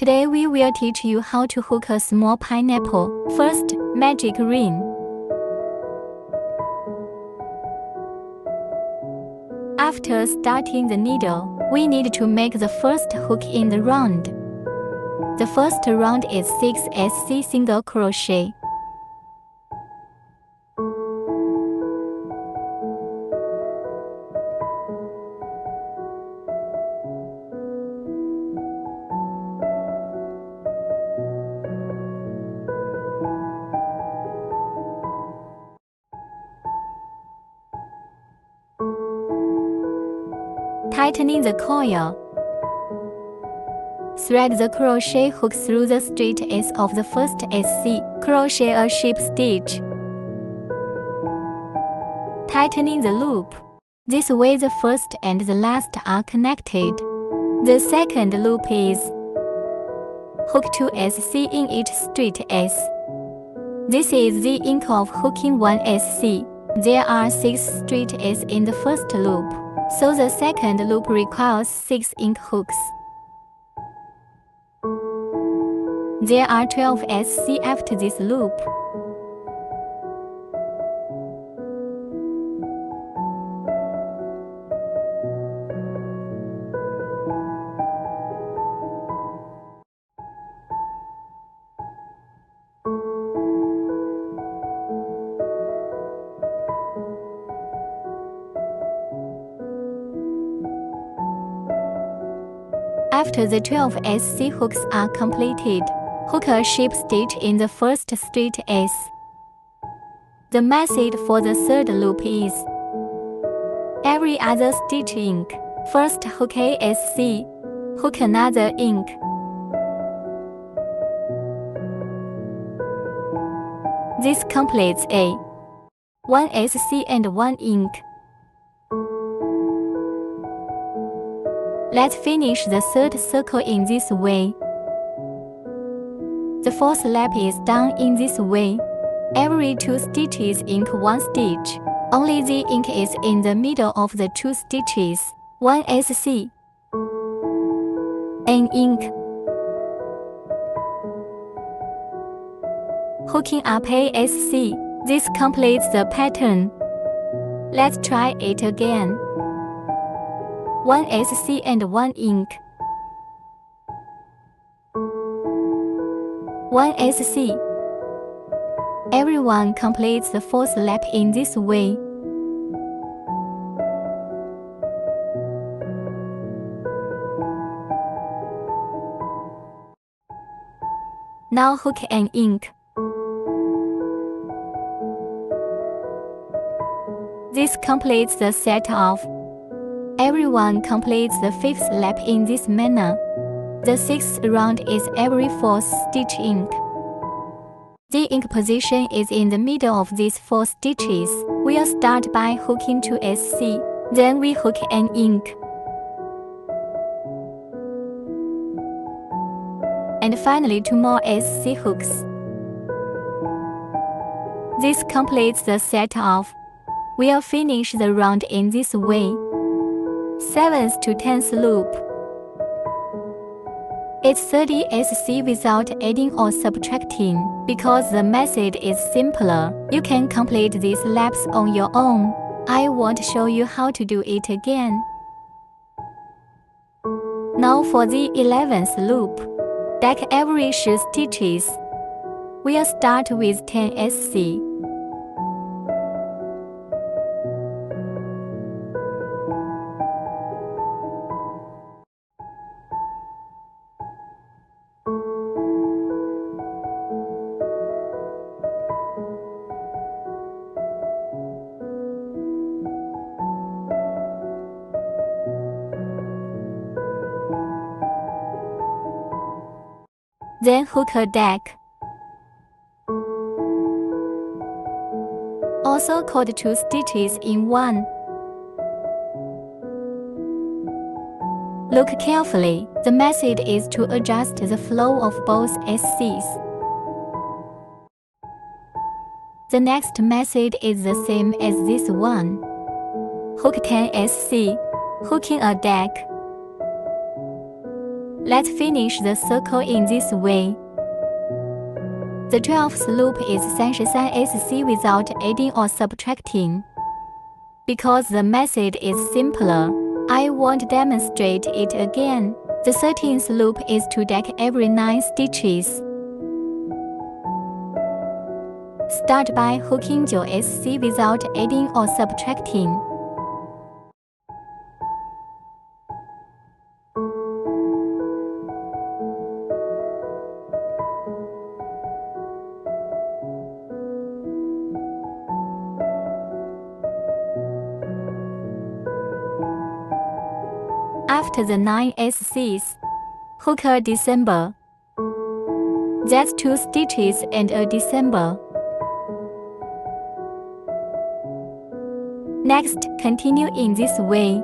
Today we will teach you how to hook a small pineapple. First, magic ring. After starting the needle, we need to make the first hook in the round. The first round is 6 SC single crochet. Tightening the coil. Thread the crochet hook through the straight edge of the first SC. Crochet a ship stitch. Tightening the loop. This way the first and the last are connected. The second loop is hook 2 SC in each straight edge. This is the ink of hooking 1 SC. There are 6 straight edges in the first loop, so the second loop requires 6 ink hooks. There are 12 SC after this loop. After the 12 SC hooks are completed, hook a ship stitch in the first straight edge. The method for the third loop is every other stitch ink. First hook a SC, hook another ink. This completes a 1 SC and 1 ink. Let's finish the third circle in this way. The fourth lap is done in this way. Every 2 stitches ink 1 stitch. Only the ink is in the middle of the 2 stitches. 1 SC. An ink. Hooking up a SC. This completes the pattern. Let's try it again. 1 SC and 1 ink. 1 SC. Everyone completes the fourth lap in this way. Now hook an ink. This completes the set off. Everyone completes the 5th lap in this manner. The 6th round is every 4th stitch ink. The ink position is in the middle of these 4 stitches. We'll start by hooking 2 SC, then we hook an ink. And finally 2 more SC hooks. This completes the set off. We'll finish the round in this way. 7th to 10th loop. It's 30 SC without adding or subtracting. Because the method is simpler, you can complete these laps on your own. I won't show you how to do it again. Now for the 11th loop. Stack every 3 stitches. We'll start with 10 SC. Then hook a deck, also called 2 stitches in 1. Look carefully, the method is to adjust the flow of both SCs. The next method is the same as this one. Hook 10 SC, hooking a deck. Let's finish the circle in this way. The 12th loop is 33SC without adding or subtracting. Because the method is simpler, I won't demonstrate it again. The 13th loop is to deck every 9 stitches. Start by hooking 9SC without adding or subtracting. After the 9 SCs, hook a December. That's 2 stitches and a December. Next, continue in this way.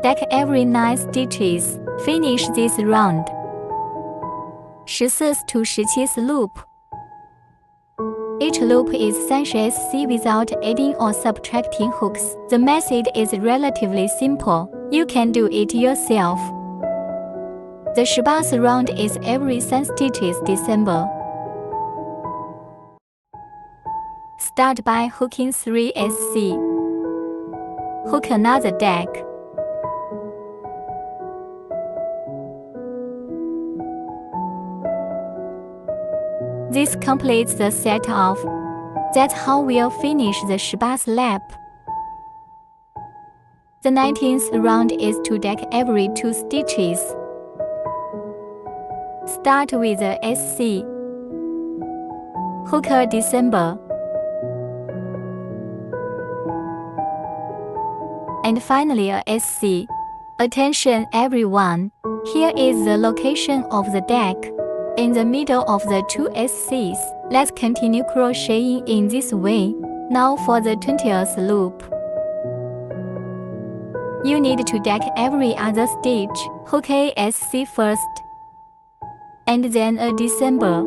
Deck every 9 stitches. Finish this round. 14th to 17th loop. Each loop is 30SC without adding or subtracting hooks. The method is relatively simple. You can do it yourself. The 18th round is every 3 stitches December. Start by hooking 3 SC. Hook another deck. This completes the set off. That's how we'll finish the 18th lap. The 19th round is to deck every 2 stitches. Start with a SC. Hook a December. And finally a SC. Attention everyone, here is the location of the deck. In the middle of the 2 SCs, let's continue crocheting in this way. Now for the 20th loop. You need to deck every other stitch. Hook a SC first, and then a December.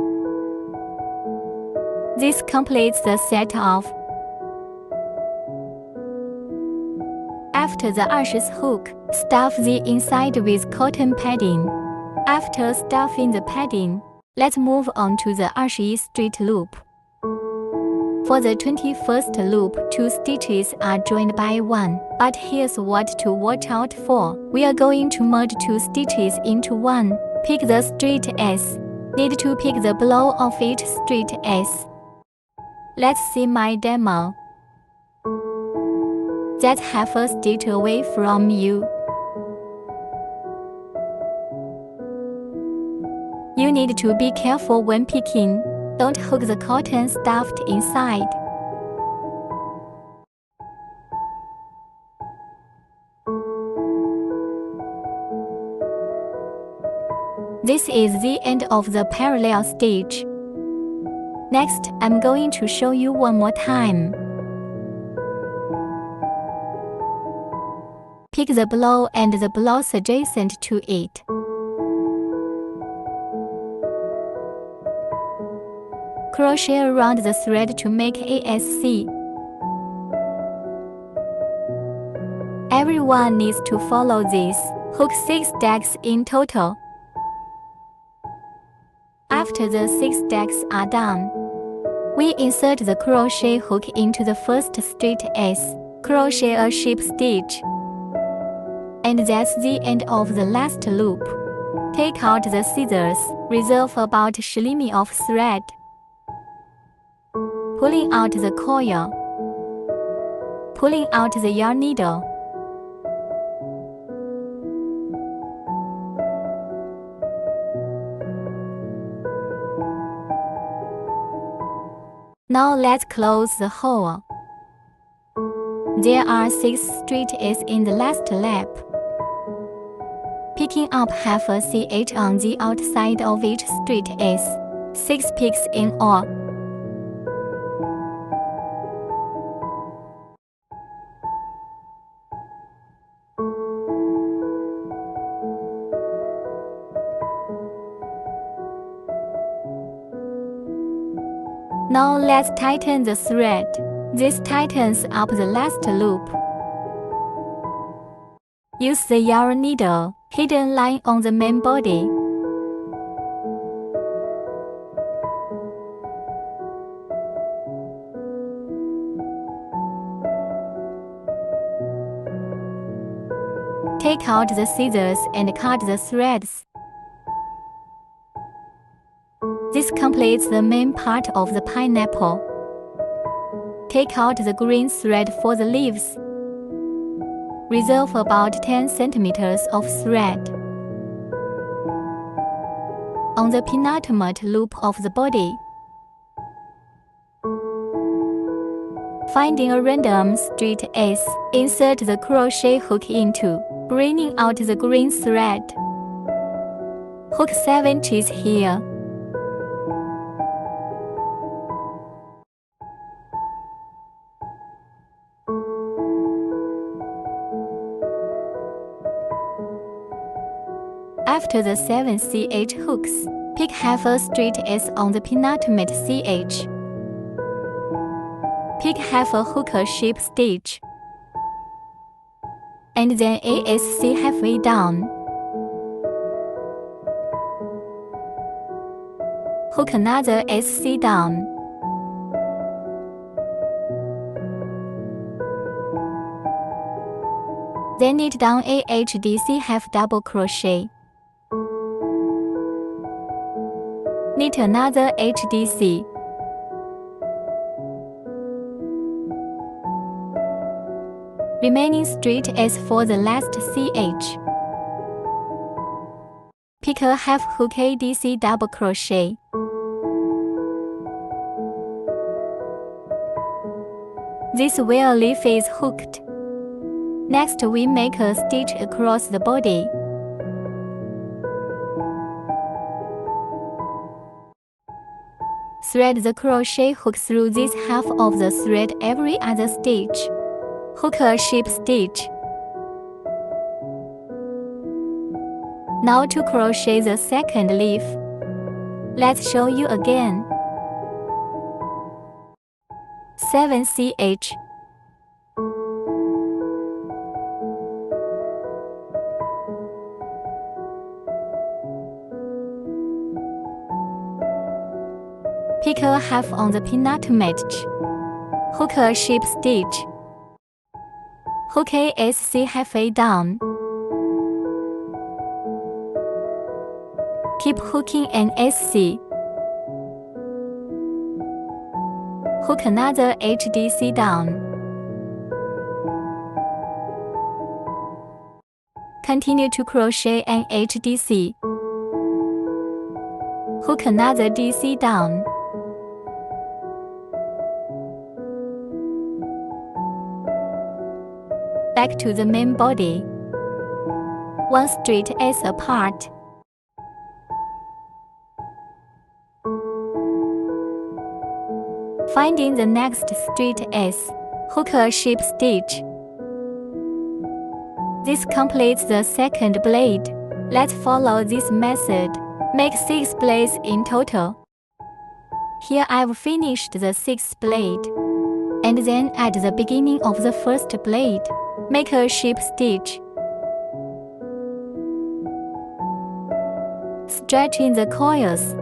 This completes the set off. After the 20th hook, stuff the inside with cotton padding. After stuffing the padding, let's move on to the 21st straight loop. For the 21st loop, 2 stitches are joined by 1, but here's what to watch out for. We are going to merge 2 stitches into 1. Pick the straight S. Need to pick the below of each straight S. Let's see my demo. That's half a stitch away from you. You need to be careful when picking. Don't hook the cotton stuffed inside. This is the end of the parallel stitch. Next, I'm going to show you one more time. Pick the below and the blouse adjacent to it. Crochet around the thread to make a SC. Everyone needs to follow this. Hook 6 stacks in total. After the 6 stacks are done, we insert the crochet hook into the first straight S. Crochet a ship stitch. And that's the end of the last loop. Take out the scissors. Reserve about 10 mm of thread. Pulling out the coil. Pulling out the yarn needle. Now let's close the hole. There are 6 straight S's in the last lap. Picking up half a CH on the outside of each straight S. 6 picks in all. Now let's tighten the thread. This tightens up the last loop. Use the yarn needle, hidden line on the main body. Take out the scissors and cut the threads. This completes the main part of the pineapple. Take out the green thread for the leaves. Reserve about 10 centimeters of thread. On the penultimate loop of the body, finding a random straight S, insert the crochet hook into, bringing out the green thread. Hook 7 inches here. After the 7 CH hooks, pick half a straight S on the penultimate CH. Pick half a hooker shape stitch, and then ASC halfway down. Hook another SC down. Then knit down AHDC half double crochet. Knit another HDC. Remaining straight S for the last CH. Pick a half hook ADC double crochet. This where leaf is hooked. Next we make a stitch across the body. Thread the crochet hook through this half of the thread every other stitch. Hook a shape stitch. Now to crochet the second leaf. Let's show you again. 7 CH. Pick a half on the penultimate. Hook a shape stitch. Hook ASC halfway down. Keep hooking an SC. Hook another HDC down. Continue to crochet an HDC. Hook another DC down. Back to the main body. One straight S apart. Finding the next straight S, hook a shape stitch. This completes the second blade. Let's follow this method. Make 6 blades in total. Here I've finished the 6th blade. And then at the beginning of the first blade, make a shape stitch. Stretching the coils.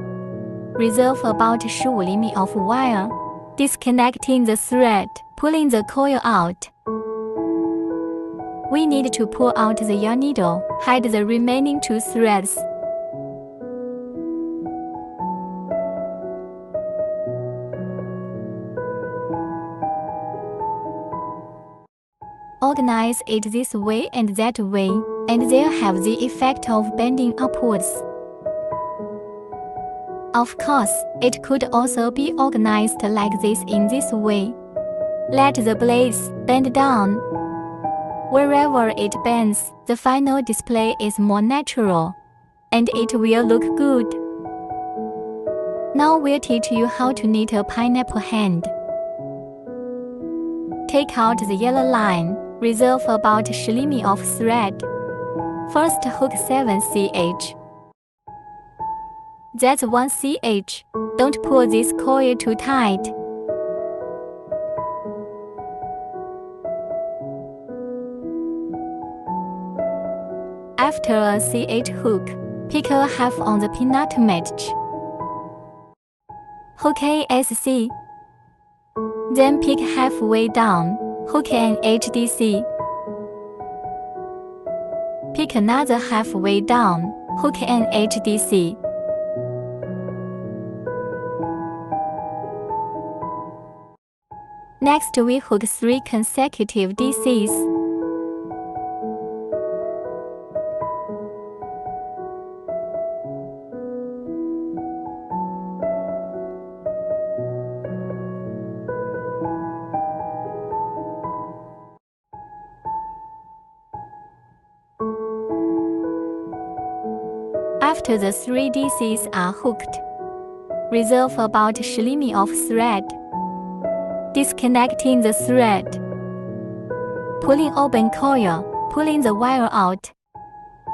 Reserve about 15 mm of wire. Disconnecting the thread, pulling the coil out. We need to pull out the yarn needle, hide the remaining 2 threads. Organize it this way and that way, and they'll have the effect of bending upwards. Of course, it could also be organized like this in this way. Let the blades bend down. Wherever it bends, the final display is more natural, and it will look good. Now we'll teach you how to knit a pineapple hand. Take out the yellow line, reserve about 10 mm of thread. First hook 7 CH. That's 1 CH. Don't pull this coil too tight. After a CH hook, pick a half on the penultimate. Hook ASC. Then pick halfway down, hook an HDC. Pick another halfway down, hook an HDC. Next we hook 3 consecutive DCs. After the 3 DCs are hooked, reserve about 10 mm of thread. Disconnecting the thread. Pulling open coil, pulling the wire out.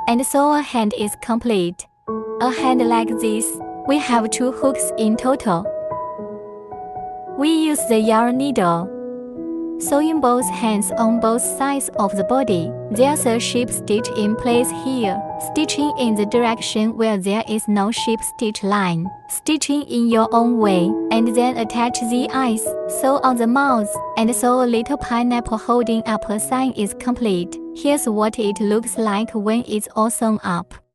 And so a hand is complete. A hand like this, we have 2 hooks in total. We use the yarn needle. Sewing both hands on both sides of the body. There's a sheep stitch in place here. Stitching in the direction where there is no sheep stitch line. Stitching in your own way, and then attach the eyes, sew on the mouth, and sew a little pineapple holding up a sign is complete. Here's what it looks like when it's all sewn up.